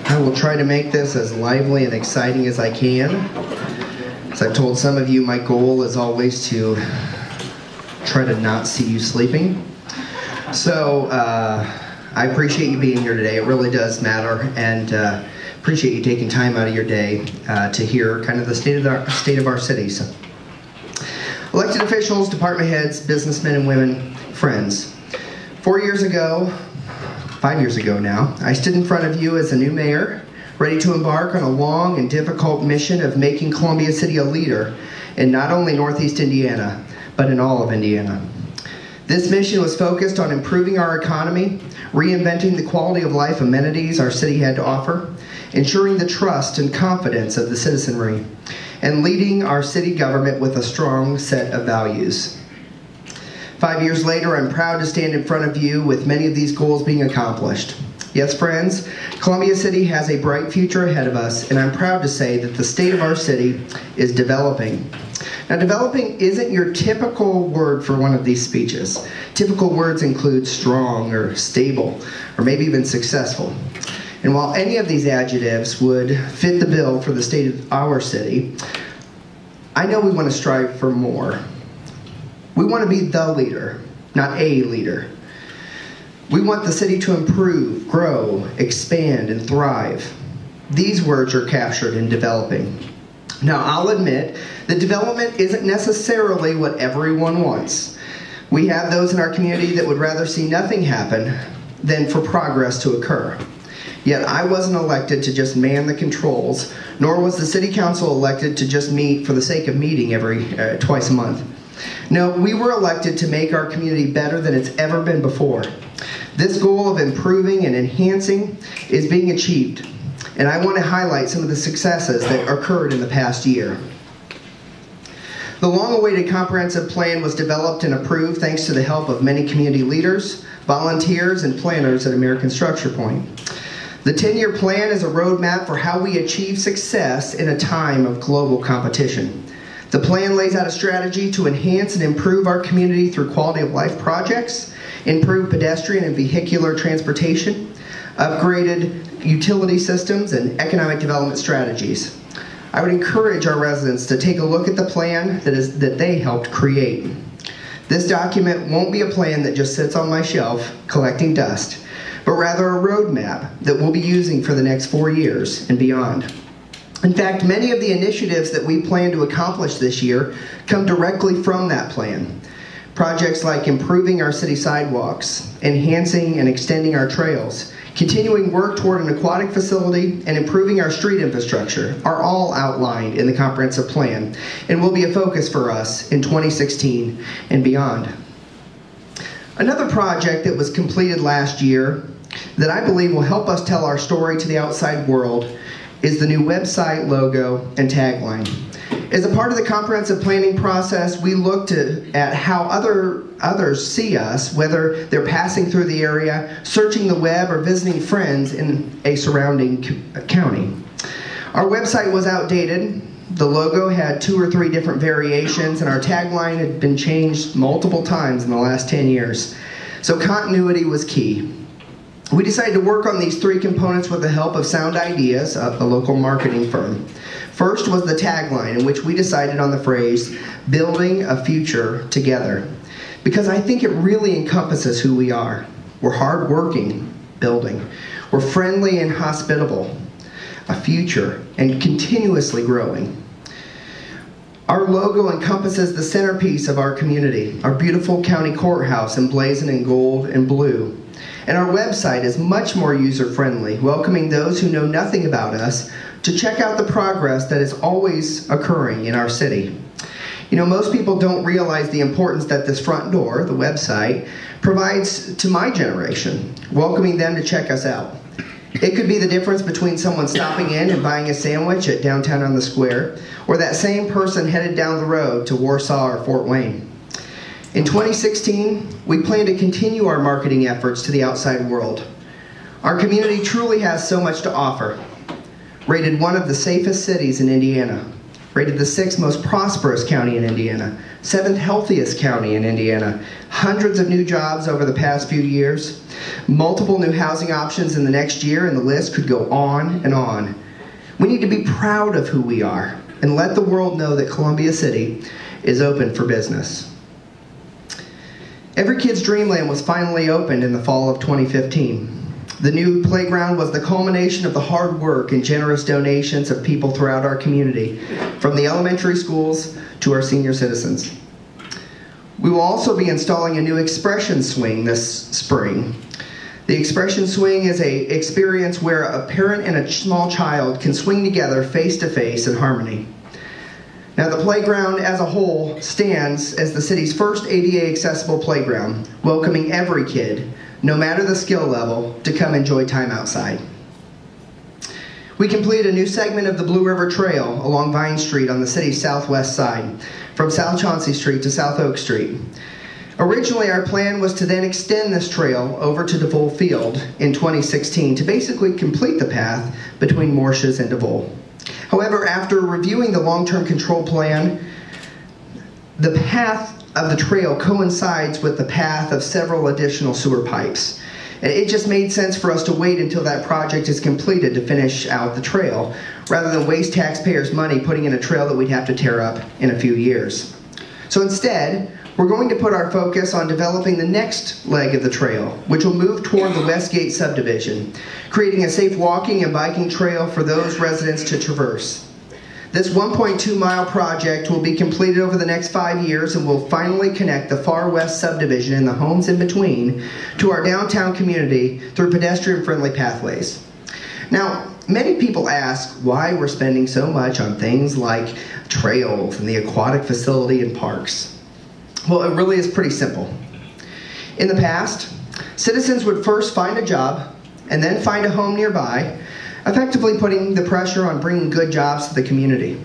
I will try to make this as lively and exciting as I can. As I've told some of you, my goal is always to try to not see you sleeping. So I appreciate you being here today. It really does matter, and appreciate you taking time out of your day to hear kind of the state of our city. So, elected officials, department heads, businessmen and women, friends. 5 years ago now, I stood in front of you as a new mayor, ready to embark on a long and difficult mission of making Columbia City a leader in not only Northeast Indiana, but in all of Indiana. This mission was focused on improving our economy, reinventing the quality of life amenities our city had to offer, ensuring the trust and confidence of the citizenry, and leading our city government with a strong set of values. 5 years later, I'm proud to stand in front of you with many of these goals being accomplished. Yes, friends, Columbia City has a bright future ahead of us, and I'm proud to say that the state of our city is developing. Now, developing isn't your typical word for one of these speeches. Typical words include strong or stable, or maybe even successful. And while any of these adjectives would fit the bill for the state of our city, I know we want to strive for more. We want to be the leader, not a leader. We want the city to improve, grow, expand, and thrive. These words are captured in developing. Now, I'll admit that development isn't necessarily what everyone wants. We have those in our community that would rather see nothing happen than for progress to occur. Yet I wasn't elected to just man the controls, nor was the city council elected to just meet for the sake of meeting twice a month. No, we were elected to make our community better than it's ever been before. This goal of improving and enhancing is being achieved, and I want to highlight some of the successes that occurred in the past year. The long-awaited comprehensive plan was developed and approved thanks to the help of many community leaders, volunteers, and planners at American Structure Point. The 10-year plan is a roadmap for how we achieve success in a time of global competition. The plan lays out a strategy to enhance and improve our community through quality of life projects, improve pedestrian and vehicular transportation, upgraded utility systems, and economic development strategies. I would encourage our residents to take a look at the plan that they helped create. This document won't be a plan that just sits on my shelf collecting dust, but rather a roadmap that we'll be using for the next 4 years and beyond. In fact, many of the initiatives that we plan to accomplish this year come directly from that plan. Projects like improving our city sidewalks, enhancing and extending our trails, continuing work toward an aquatic facility, and improving our street infrastructure are all outlined in the comprehensive plan and will be a focus for us in 2016 and beyond. Another project that was completed last year that I believe will help us tell our story to the outside world is the new website, logo, and tagline. As a part of the comprehensive planning process, we looked at how others see us, whether they're passing through the area, searching the web, or visiting friends in a surrounding county. Our website was outdated. The logo had 2 or 3 different variations, and our tagline had been changed multiple times in the last 10 years. So continuity was key. We decided to work on these 3 components with the help of Sound Ideas, a local marketing firm. First was the tagline, in which we decided on the phrase, "Building a future together," because I think it really encompasses who we are. We're hardworking, building. We're friendly and hospitable, a future, and continuously growing. Our logo encompasses the centerpiece of our community, our beautiful county courthouse emblazoned in gold and blue. And our website is much more user-friendly, welcoming those who know nothing about us to check out the progress that is always occurring in our city. You know, most people don't realize the importance that this front door, the website, provides to my generation, welcoming them to check us out. It could be the difference between someone stopping in and buying a sandwich at downtown on the square, or that same person headed down the road to Warsaw or Fort Wayne. In 2016, we plan to continue our marketing efforts to the outside world. Our community truly has so much to offer. Rated one of the safest cities in Indiana, rated the 6th most prosperous county in Indiana, 7th healthiest county in Indiana, hundreds of new jobs over the past few years, multiple new housing options in the next year, and the list could go on and on. We need to be proud of who we are and let the world know that Columbia City is open for business. Every Kid's Dreamland was finally opened in the fall of 2015. The new playground was the culmination of the hard work and generous donations of people throughout our community, from the elementary schools to our senior citizens. We will also be installing a new expression swing this spring. The expression swing is an experience where a parent and a small child can swing together face to face in harmony. Now, the playground as a whole stands as the city's first ADA accessible playground, welcoming every kid, no matter the skill level, to come enjoy time outside. We completed a new segment of the Blue River Trail along Vine Street on the city's southwest side, from South Chauncey Street to South Oak Street. Originally, our plan was to then extend this trail over to DeVol Field in 2016 to basically complete the path between Morshes and DeVol. However, after reviewing the long-term control plan, the path of the trail coincides with the path of several additional sewer pipes. And it just made sense for us to wait until that project is completed to finish out the trail, rather than waste taxpayers' money putting in a trail that we'd have to tear up in a few years. So instead, we're going to put our focus on developing the next leg of the trail, which will move toward the Westgate subdivision, creating a safe walking and biking trail for those residents to traverse. This 1.2-mile project will be completed over the next 5 years and will finally connect the far west subdivision and the homes in between to our downtown community through pedestrian-friendly pathways. Now, many people ask why we're spending so much on things like trails and the aquatic facility and parks. Well, it really is pretty simple. In the past, citizens would first find a job and then find a home nearby, effectively putting the pressure on bringing good jobs to the community.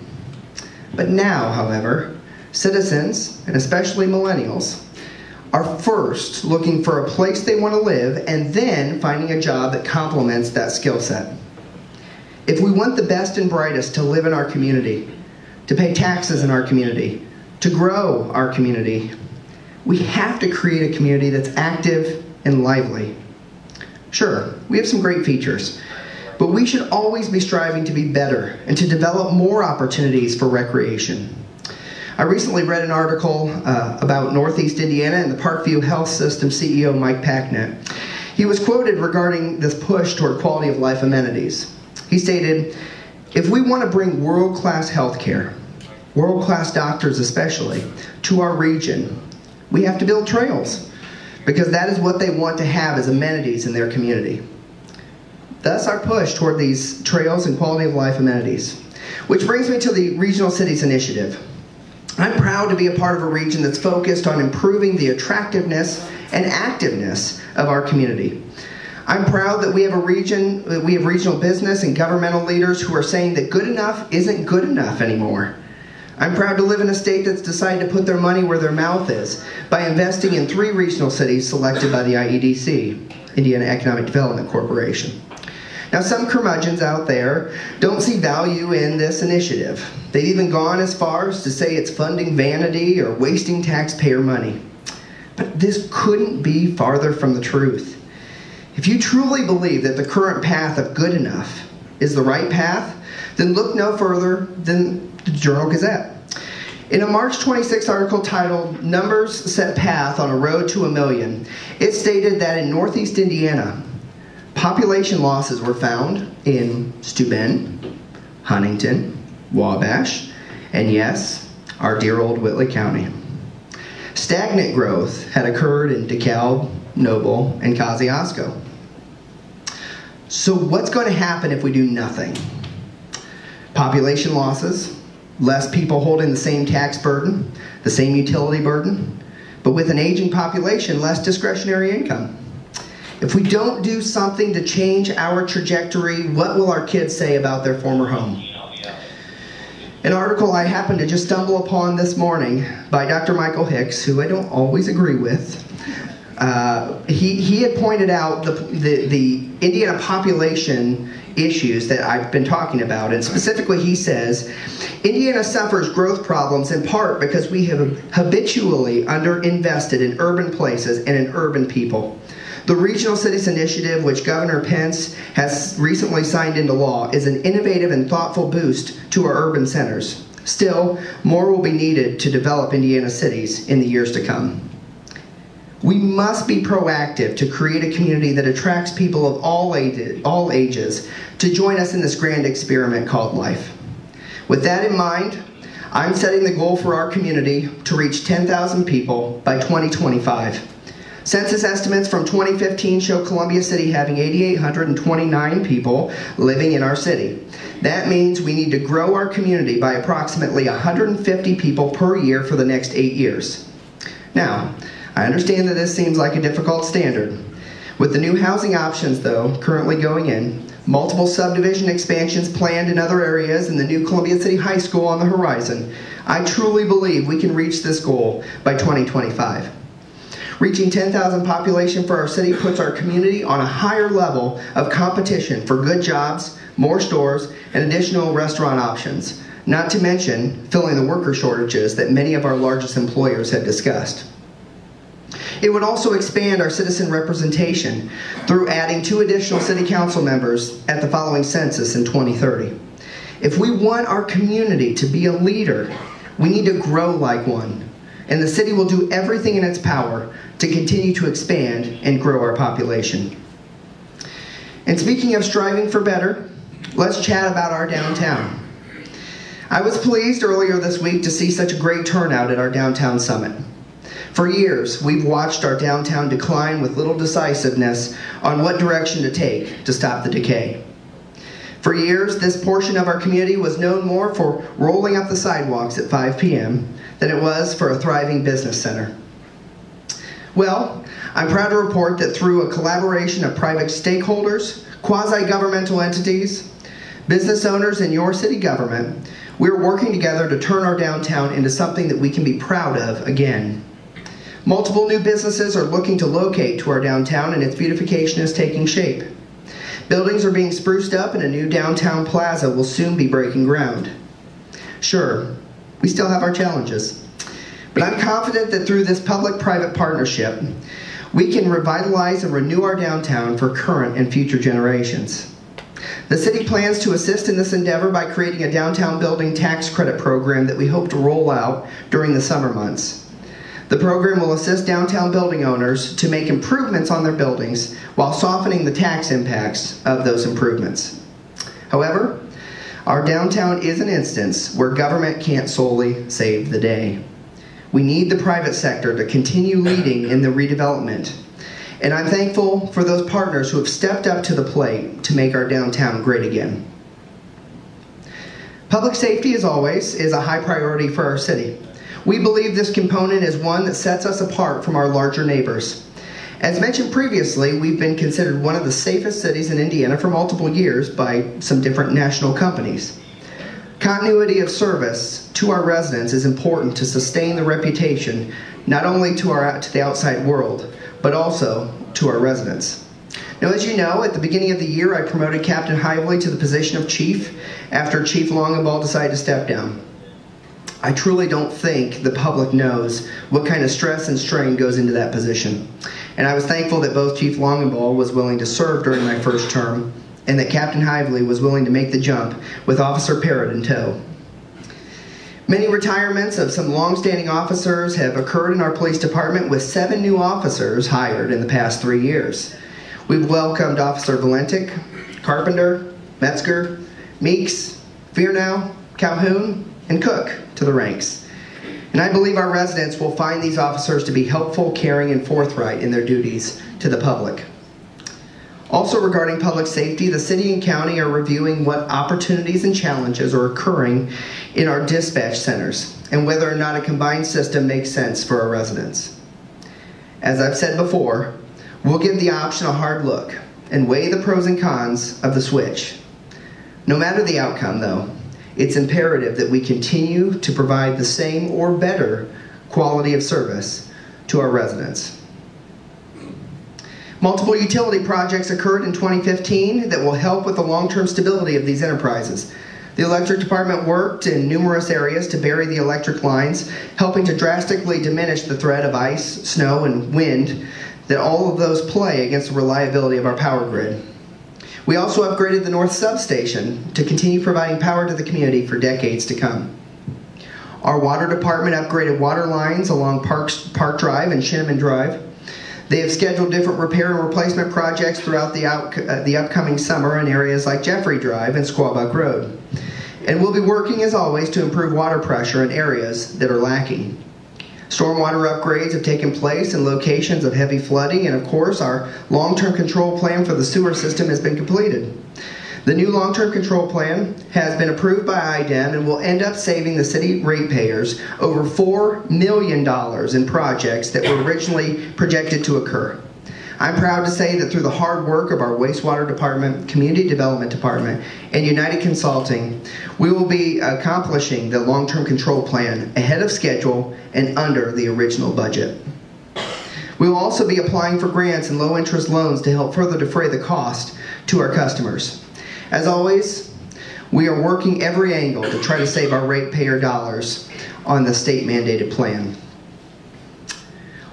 But now, however, citizens, and especially millennials, are first looking for a place they want to live and then finding a job that complements that skill set. If we want the best and brightest to live in our community, to pay taxes in our community, to grow our community, we have to create a community that's active and lively. Sure, we have some great features, but we should always be striving to be better and to develop more opportunities for recreation. I recently read an article about Northeast Indiana and the Parkview Health System CEO Mike Packnett. He was quoted regarding this push toward quality of life amenities. He stated, "If we want to bring world-class health care, world-class doctors especially, to our region, we have to build trails, because that is what they want to have as amenities in their community." Thus our push toward these trails and quality of life amenities. Which brings me to the Regional Cities Initiative. I'm proud to be a part of a region that's focused on improving the attractiveness and activeness of our community. I'm proud that we have regional business and governmental leaders who are saying that good enough isn't good enough anymore. I'm proud to live in a state that's decided to put their money where their mouth is by investing in 3 regional cities selected by the IEDC, Indiana Economic Development Corporation. Now, some curmudgeons out there don't see value in this initiative. They've even gone as far as to say it's funding vanity or wasting taxpayer money. But this couldn't be farther from the truth. If you truly believe that the current path of good enough is the right path, then look no further than the Journal-Gazette. In a March 26 article titled "Numbers Set Path on a Road to a Million," it stated that in Northeast Indiana, population losses were found in Steuben, Huntington, Wabash, and yes, our dear old Whitley County. Stagnant growth had occurred in DeKalb, Noble, and Kosciuszko. So what's going to happen if we do nothing? Population losses, less people holding the same tax burden, the same utility burden, but with an aging population, less discretionary income. If we don't do something to change our trajectory, what will our kids say about their former home? An article I happened to just stumble upon this morning by Dr. Michael Hicks, who I don't always agree with, he had pointed out the Indiana population issues that I've been talking about, and specifically he says, Indiana suffers growth problems in part because we have habitually underinvested in urban places and in urban people. The Regional Cities Initiative, which Governor Pence has recently signed into law, is an innovative and thoughtful boost to our urban centers. Still, more will be needed to develop Indiana cities in the years to come. We must be proactive to create a community that attracts people of all ages to join us in this grand experiment called life. With that in mind, I'm setting the goal for our community to reach 10,000 people by 2025. Census estimates from 2015 show Columbia City having 8,829 people living in our city. That means we need to grow our community by approximately 150 people per year for the next 8 years. Now, I understand that this seems like a difficult standard. With the new housing options, though, currently going in, multiple subdivision expansions planned in other areas, and the new Columbia City High School on the horizon, I truly believe we can reach this goal by 2025. Reaching 10,000 population for our city puts our community on a higher level of competition for good jobs, more stores, and additional restaurant options, not to mention filling the worker shortages that many of our largest employers have discussed. It would also expand our citizen representation through adding 2 additional city council members at the following census in 2030. If we want our community to be a leader, we need to grow like one, and the city will do everything in its power to continue to expand and grow our population. And speaking of striving for better, let's chat about our downtown. I was pleased earlier this week to see such a great turnout at our downtown summit. For years, we've watched our downtown decline with little decisiveness on what direction to take to stop the decay. For years, this portion of our community was known more for rolling up the sidewalks at 5 p.m. than it was for a thriving business center. Well, I'm proud to report that through a collaboration of private stakeholders, quasi-governmental entities, business owners, and your city government, we're working together to turn our downtown into something that we can be proud of again. Multiple new businesses are looking to locate to our downtown, and its beautification is taking shape. Buildings are being spruced up, and a new downtown plaza will soon be breaking ground. Sure, we still have our challenges, but I'm confident that through this public-private partnership, we can revitalize and renew our downtown for current and future generations. The city plans to assist in this endeavor by creating a downtown building tax credit program that we hope to roll out during the summer months. The program will assist downtown building owners to make improvements on their buildings while softening the tax impacts of those improvements. However, our downtown is an instance where government can't solely save the day. We need the private sector to continue leading in the redevelopment, and I'm thankful for those partners who have stepped up to the plate to make our downtown great again. Public safety, as always, is a high priority for our city. We believe this component is one that sets us apart from our larger neighbors. As mentioned previously, we've been considered one of the safest cities in Indiana for multiple years by some different national companies. Continuity of service to our residents is important to sustain the reputation not only to the outside world, but also to our residents. Now, as you know, at the beginning of the year, I promoted Captain Hively to the position of chief after Chief Longenball decided to step down. I truly don't think the public knows what kind of stress and strain goes into that position. And I was thankful that both Chief Longenball was willing to serve during my first term, and that Captain Hively was willing to make the jump with Officer Parrott in tow. Many retirements of some long-standing officers have occurred in our police department, with 7 new officers hired in the past 3 years. We've welcomed Officer Valentic, Carpenter, Metzger, Meeks, Fearnow, Calhoun, and Cook to the ranks. And I believe our residents will find these officers to be helpful, caring, and forthright in their duties to the public. Also regarding public safety, the city and county are reviewing what opportunities and challenges are occurring in our dispatch centers and whether or not a combined system makes sense for our residents. As I've said before, we'll give the option a hard look and weigh the pros and cons of the switch. No matter the outcome, though, it's imperative that we continue to provide the same or better quality of service to our residents. Multiple utility projects occurred in 2015 that will help with the long-term stability of these enterprises. The electric department worked in numerous areas to bury the electric lines, helping to drastically diminish the threat of ice, snow, and wind that all of those play against the reliability of our power grid. We also upgraded the North Substation to continue providing power to the community for decades to come. Our water department upgraded water lines along Park Drive and Shinneman Drive. They have scheduled different repair and replacement projects throughout the upcoming summer in areas like Jeffrey Drive and Squawbuck Road. And we'll be working, as always, to improve water pressure in areas that are lacking. Stormwater upgrades have taken place in locations of heavy flooding, and of course, our long-term control plan for the sewer system has been completed. The new long-term control plan has been approved by IDEM and will end up saving the city ratepayers over $4 million in projects that were originally projected to occur. I'm proud to say that through the hard work of our wastewater department, community development department, and United Consulting, we will be accomplishing the long-term control plan ahead of schedule and under the original budget. We will also be applying for grants and low-interest loans to help further defray the cost to our customers. As always, we are working every angle to try to save our ratepayer dollars on the state-mandated plan.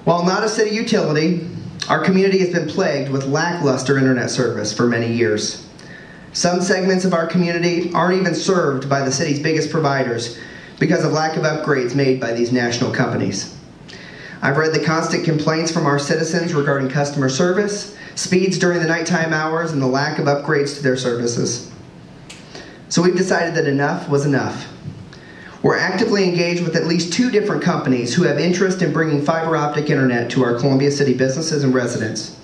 While not a city utility, our community has been plagued with lackluster internet service for many years. Some segments of our community aren't even served by the city's biggest providers because of lack of upgrades made by these national companies. I've read the constant complaints from our citizens regarding customer service, speeds during the nighttime hours, and the lack of upgrades to their services. So we've decided that enough was enough. We're actively engaged with at least 2 different companies who have interest in bringing fiber optic internet to our Columbia City businesses and residents.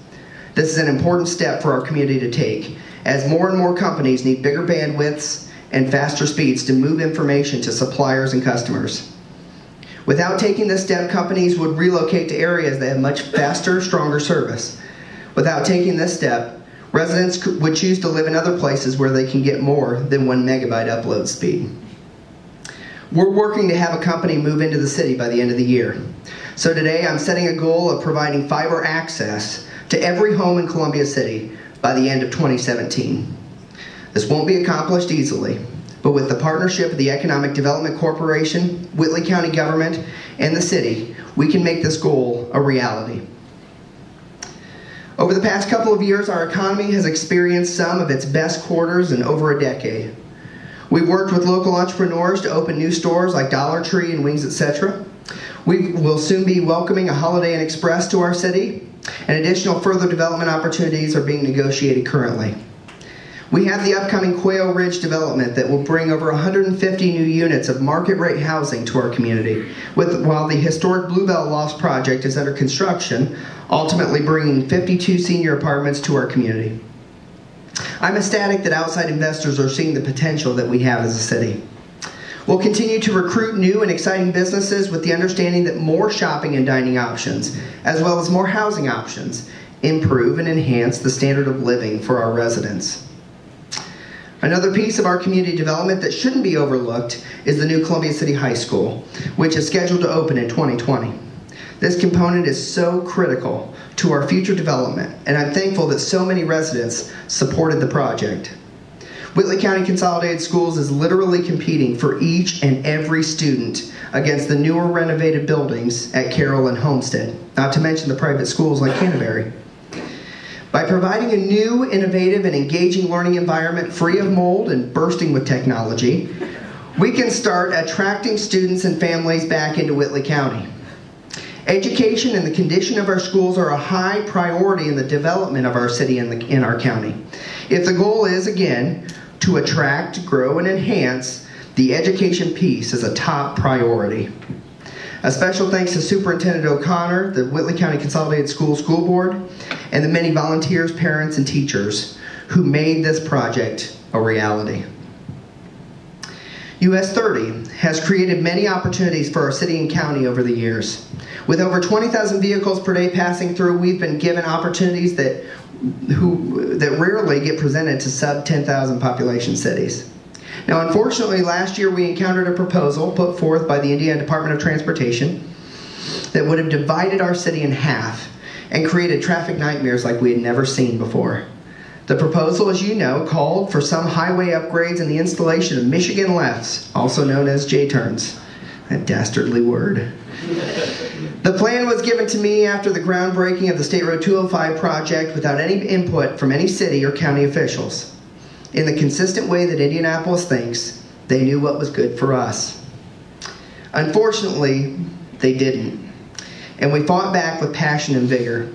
This is an important step for our community to take, as more and more companies need bigger bandwidths and faster speeds to move information to suppliers and customers. Without taking this step, companies would relocate to areas that have much faster, stronger service. Without taking this step, residents would choose to live in other places where they can get more than 1 megabyte upload speed. We're working to have a company move into the city by the end of the year. So today I'm setting a goal of providing fiber access to every home in Columbia City by the end of 2017. This won't be accomplished easily, but with the partnership of the Economic Development Corporation, Whitley County government, and the city, we can make this goal a reality. Over the past couple of years, our economy has experienced some of its best quarters in over a decade. We've worked with local entrepreneurs to open new stores like Dollar Tree and Wings Etc. We will soon be welcoming a Holiday Inn Express to our city, and additional further development opportunities are being negotiated currently. We have the upcoming Quail Ridge development that will bring over 150 new units of market-rate housing to our community, while the historic Bluebell Lofts project is under construction, ultimately bringing 52 senior apartments to our community. I'm ecstatic that outside investors are seeing the potential that we have as a city. We'll continue to recruit new and exciting businesses with the understanding that more shopping and dining options, as well as more housing options, improve and enhance the standard of living for our residents. Another piece of our community development that shouldn't be overlooked is the new Columbia City High School, which is scheduled to open in 2020. This component is so critical to our future development, and I'm thankful that so many residents supported the project. Whitley County Consolidated Schools is literally competing for each and every student against the newer renovated buildings at Carroll and Homestead, not to mention the private schools like Canterbury. By providing a new, innovative, and engaging learning environment free of mold and bursting with technology, we can start attracting students and families back into Whitley County. Education and the condition of our schools are a high priority in the development of our city and in our county. If the goal is, again, to attract, grow, and enhance, the education piece is a top priority. A special thanks to Superintendent O'Connor, the Whitley County Consolidated School Board, and the many volunteers, parents, and teachers who made this project a reality. US 30 has created many opportunities for our city and county over the years. With over 20,000 vehicles per day passing through, we've been given opportunities that rarely get presented to sub-10,000 population cities. Now, unfortunately, last year we encountered a proposal put forth by the Indiana Department of Transportation that would have divided our city in half and created traffic nightmares like we had never seen before. The proposal, as you know, called for some highway upgrades and the installation of Michigan lefts, also known as J-turns. That dastardly word. The plan was given to me after the groundbreaking of the State Road 205 project without any input from any city or county officials. In the consistent way that Indianapolis thinks, they knew what was good for us. Unfortunately, they didn't. And we fought back with passion and vigor.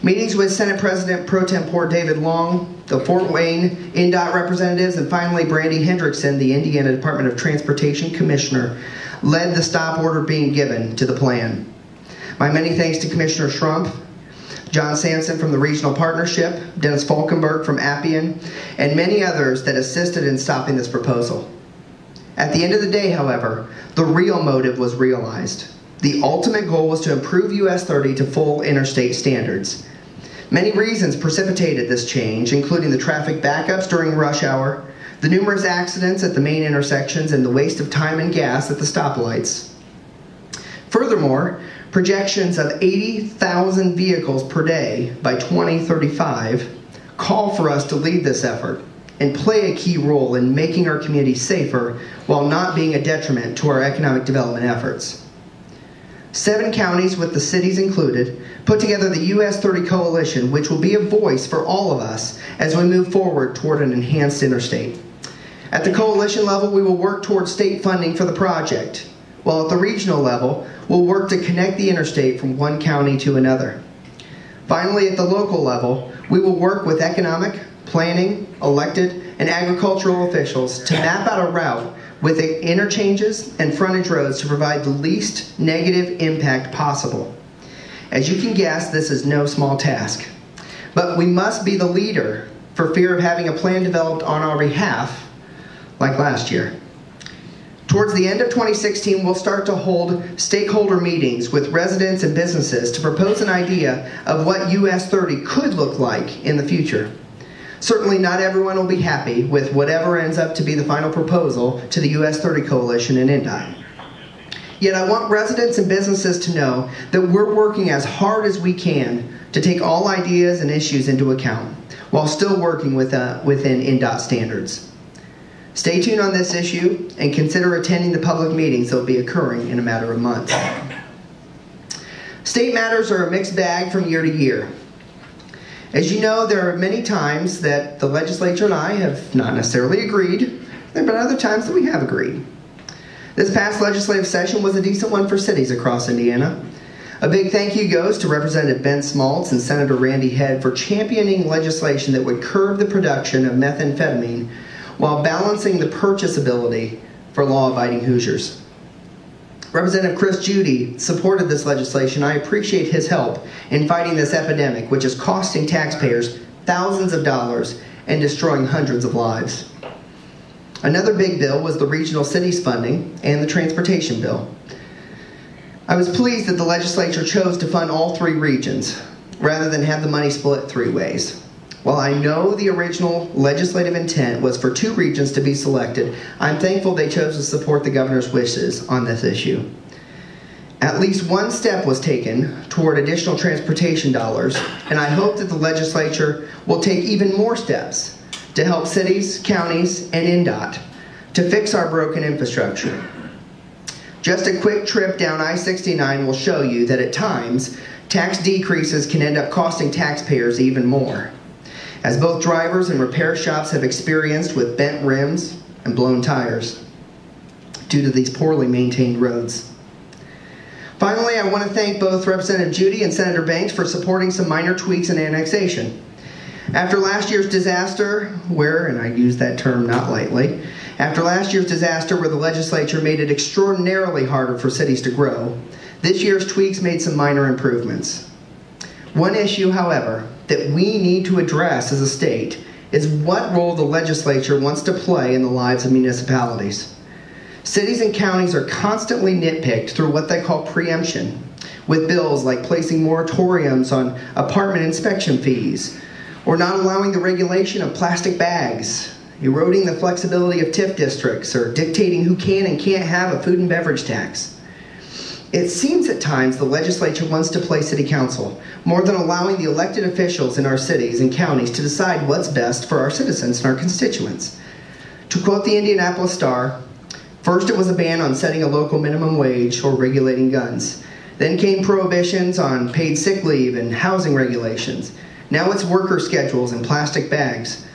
Meetings with Senate President Pro Tempore David Long, the Fort Wayne INDOT representatives, and finally Brandy Hendrickson, the Indiana Department of Transportation Commissioner, led the stop order being given to the plan. My many thanks to Commissioner Schrump, John Sampson from the Regional Partnership, Dennis Falkenberg from Appian, and many others that assisted in stopping this proposal. At the end of the day, however, the real motive was realized. The ultimate goal was to improve US 30 to full interstate standards. Many reasons precipitated this change, including the traffic backups during rush hour, the numerous accidents at the main intersections, and the waste of time and gas at the stoplights. Furthermore, projections of 80,000 vehicles per day by 2035 call for us to lead this effort and play a key role in making our community safer while not being a detriment to our economic development efforts. 7 counties, with the cities included, put together the US 30 Coalition, which will be a voice for all of us as we move forward toward an enhanced interstate. At the coalition level, we will work towards state funding for the project, while at the regional level, we'll work to connect the interstate from one county to another. Finally, at the local level, we will work with economic, planning, elected, and agricultural officials to map out a route with interchanges and frontage roads to provide the least negative impact possible. As you can guess, this is no small task. But we must be the leader for fear of having a plan developed on our behalf, like last year. Towards the end of 2016, we'll start to hold stakeholder meetings with residents and businesses to propose an idea of what US 30 could look like in the future. Certainly not everyone will be happy with whatever ends up to be the final proposal to the US 30 Coalition and INDOT. Yet I want residents and businesses to know that we're working as hard as we can to take all ideas and issues into account, while still working within INDOT standards. Stay tuned on this issue and consider attending the public meetings that will be occurring in a matter of months. State matters are a mixed bag from year to year. As you know, there are many times that the legislature and I have not necessarily agreed. There have been other times that we have agreed. This past legislative session was a decent one for cities across Indiana. A big thank you goes to Representative Ben Smaltz and Senator Randy Head for championing legislation that would curb the production of methamphetamine while balancing the purchasability for law-abiding Hoosiers. Representative Chris Judy supported this legislation. I appreciate his help in fighting this epidemic, which is costing taxpayers thousands of dollars and destroying hundreds of lives. Another big bill was the regional cities funding and the transportation bill. I was pleased that the legislature chose to fund all 3 regions rather than have the money split 3 ways. While I know the original legislative intent was for 2 regions to be selected, I'm thankful they chose to support the governor's wishes on this issue. At least one step was taken toward additional transportation dollars, and I hope that the legislature will take even more steps to help cities, counties, and INDOT to fix our broken infrastructure. Just a quick trip down I-69 will show you that at times, tax decreases can end up costing taxpayers even more, as both drivers and repair shops have experienced with bent rims and blown tires due to these poorly maintained roads. Finally, I want to thank both Representative Judy and Senator Banks for supporting some minor tweaks in annexation. After last year's disaster, and I use that term not lightly, after last year's disaster where the legislature made it extraordinarily harder for cities to grow, this year's tweaks made some minor improvements. One issue, however, that we need to address as a state is what role the legislature wants to play in the lives of municipalities. Cities and counties are constantly nitpicked through what they call preemption, with bills like placing moratoriums on apartment inspection fees, or not allowing the regulation of plastic bags, eroding the flexibility of TIF districts, or dictating who can and can't have a food and beverage tax. It seems at times the legislature wants to play city council more than allowing the elected officials in our cities and counties to decide what's best for our citizens and our constituents. To quote the Indianapolis Star, first it was a ban on setting a local minimum wage or regulating guns. Then came prohibitions on paid sick leave and housing regulations. Now it's worker schedules and plastic bags.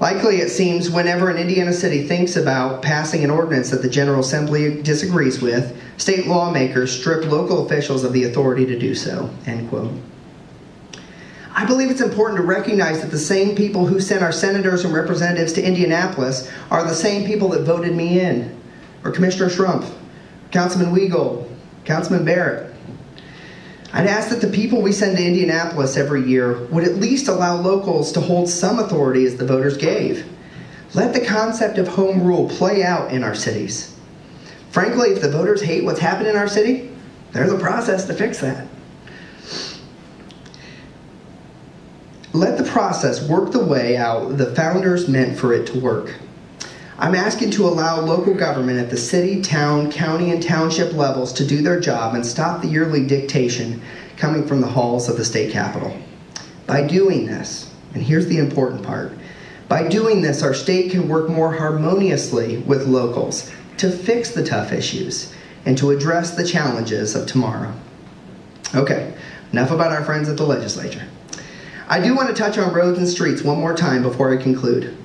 Likely, it seems, whenever an Indiana city thinks about passing an ordinance that the General Assembly disagrees with, state lawmakers strip local officials of the authority to do so, end quote. I believe it's important to recognize that the same people who sent our senators and representatives to Indianapolis are the same people that voted me in, or Commissioner Schrumpf, Councilman Weigel, Councilman Barrett. I'd ask that the people we send to Indianapolis every year would at least allow locals to hold some authority as the voters gave. Let the concept of home rule play out in our cities. Frankly, if the voters hate what's happened in our city, there's a process to fix that. Let the process work the way out the founders meant for it to work. I'm asking to allow local government at the city, town, county, and township levels to do their job and stop the yearly dictation coming from the halls of the state capitol. By doing this, and here's the important part, by doing this, our state can work more harmoniously with locals to fix the tough issues and to address the challenges of tomorrow. Okay, enough about our friends at the legislature. I do want to touch on roads and streets one more time before I conclude.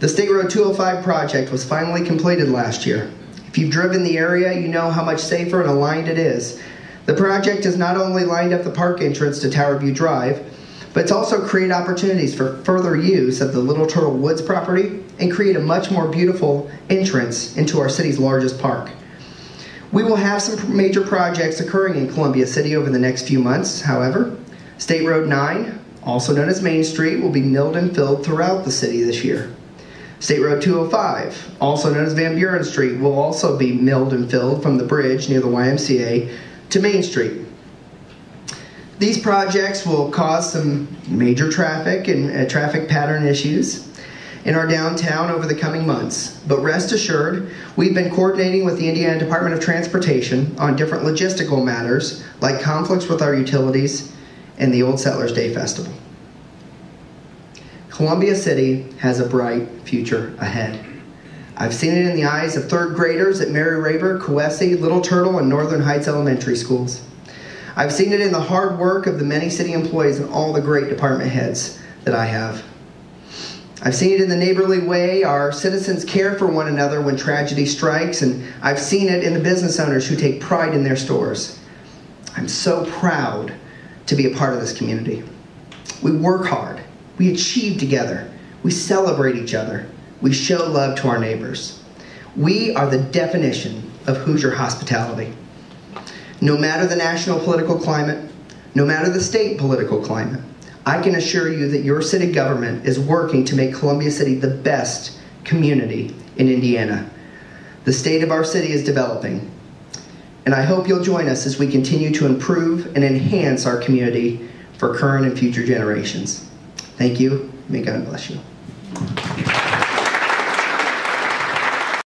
The State Road 205 project was finally completed last year. If you've driven the area, you know how much safer and aligned it is. The project has not only lined up the park entrance to Tower View Drive, but it's also created opportunities for further use of the Little Turtle Woods property and create a much more beautiful entrance into our city's largest park. We will have some major projects occurring in Columbia City over the next few months, however. State Road 9, also known as Main Street, will be milled and filled throughout the city this year. State Road 205, also known as Van Buren Street, will also be milled and filled from the bridge near the YMCA to Main Street. These projects will cause some major traffic and traffic pattern issues in our downtown over the coming months. But rest assured, we've been coordinating with the Indiana Department of Transportation on different logistical matters like conflicts with our utilities and the Old Settlers Day Festival. Columbia City has a bright future ahead. I've seen it in the eyes of third graders at Mary Raver, Coesse, Little Turtle, and Northern Heights Elementary Schools. I've seen it in the hard work of the many city employees and all the great department heads that I have. I've seen it in the neighborly way our citizens care for one another when tragedy strikes, and I've seen it in the business owners who take pride in their stores. I'm so proud to be a part of this community. We work hard. We achieve together. We celebrate each other. We show love to our neighbors. We are the definition of Hoosier hospitality. No matter the national political climate, no matter the state political climate, I can assure you that your city government is working to make Columbia City the best community in Indiana. The state of our city is developing, and I hope you'll join us as we continue to improve and enhance our community for current and future generations. Thank you. May God bless you.